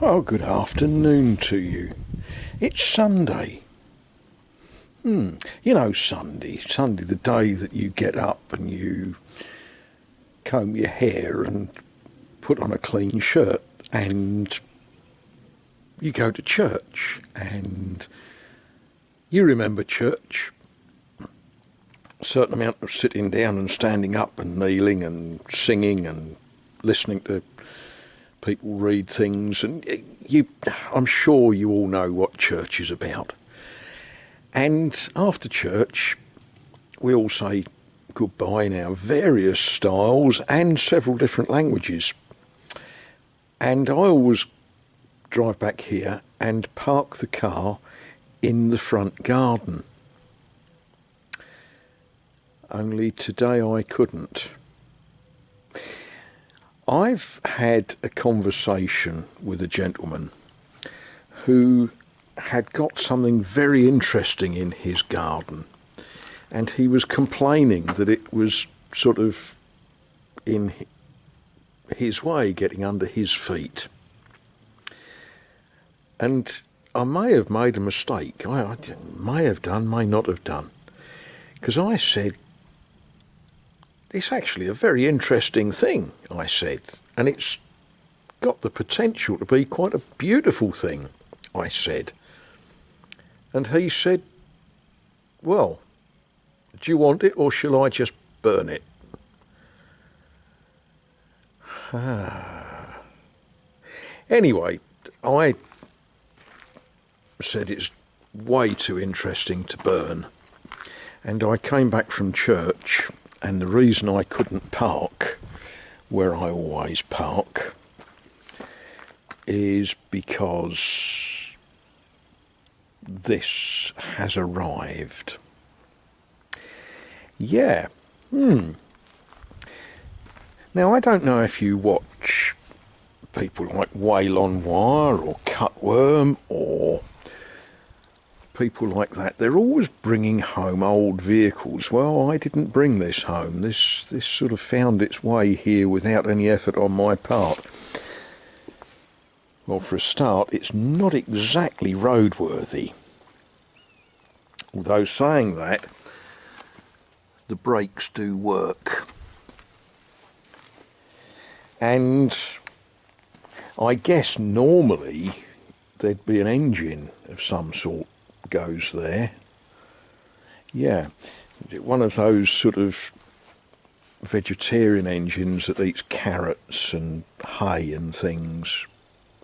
Oh, good afternoon to you. It's Sunday. You know Sunday, the day that you get up and you comb your hair and put on a clean shirt and you go to church and you remember church. A certain amount of sitting down and standing up and kneeling and singing and listening to people read things, and I'm sure you all know what church is about. And after church, we all say goodbye in our various styles and several different languages. And I always drive back here and park the car in the front garden. Only today I couldn't. I've had a conversation with a gentleman who had got something very interesting in his garden, and he was complaining that it was sort of in his way, getting under his feet. And I may have made a mistake. I may have done, may not have done, because I said, it's actually a very interesting thing, I said, and it's got the potential to be quite a beautiful thing, I said. And he said, well, do you want it or shall I just burn it? Anyway, I said it's way too interesting to burn. And I came back from church, and the reason I couldn't park where I always park is because this has arrived. Yeah. Now, I don't know if you watch people like Waylon Wire or Cutworm or people like that. They're always bringing home old vehicles. Well, I didn't bring this home. This sort of found its way here without any effort on my part. Well, for a start, it's not exactly roadworthy. Although saying that, the brakes do work. And I guess normally there'd be an engine of some sort goes there. Yeah, one of those sort of vegetarian engines that eats carrots and hay and things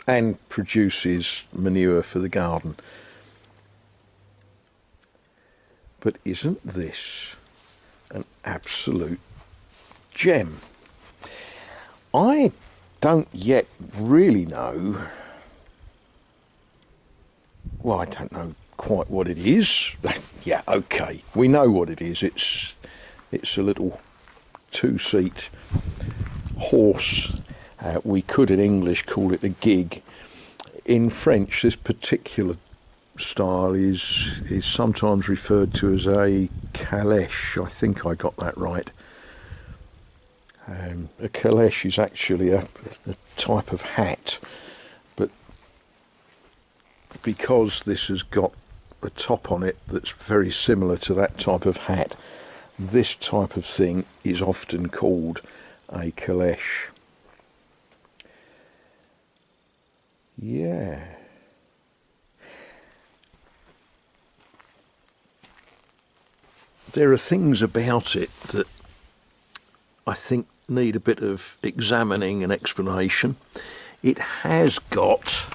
and produces manure for the garden. But isn't this an absolute gem? I don't yet really know, well, I don't know quite what it is. Yeah, okay, we know what it is. It's a little two-seat horse. We could in English call it a gig. In French, this particular style is sometimes referred to as a calèche. I think I got that right. A calèche is actually a type of hat, but because this has got a top on it that's very similar to that type of hat, this type of thing is often called a calèche. Yeah. There are things about it that I think need a bit of examining and explanation. It has got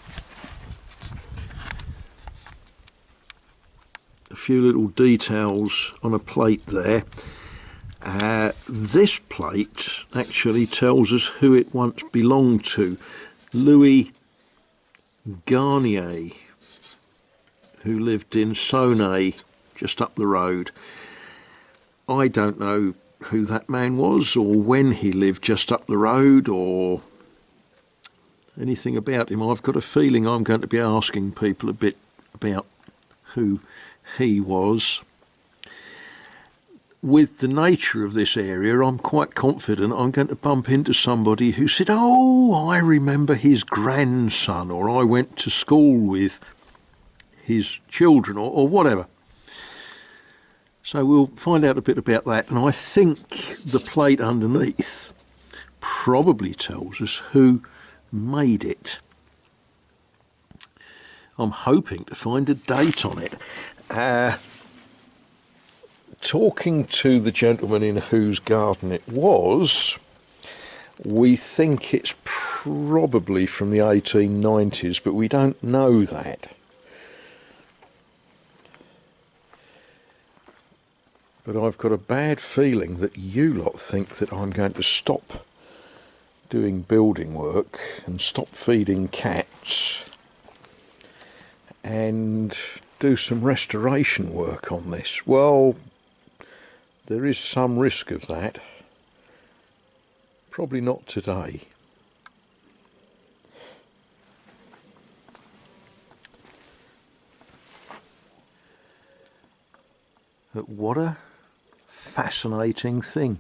a few little details on a plate there. This plate actually tells us who it once belonged to. Louis Garnier, who lived in Saunay, just up the road. I don't know who that man was or when he lived just up the road or anything about him. I've got a feeling I'm going to be asking people a bit about who he was. with the nature of this area, I'm quite confident I'm going to bump into somebody who said, oh, I remember his grandson, or I went to school with his children, or whatever. So we'll find out a bit about that, and I think the plate underneath probably tells us who made it. I'm hoping to find a date on it. Talking to the gentleman in whose garden it was, we think it's probably from the 1890s, but we don't know that. But I've got a bad feeling that you lot think that I'm going to stop doing building work and stop feeding cats and do some restoration work on this. Well, there is some risk of that. Probably not today. But what a fascinating thing.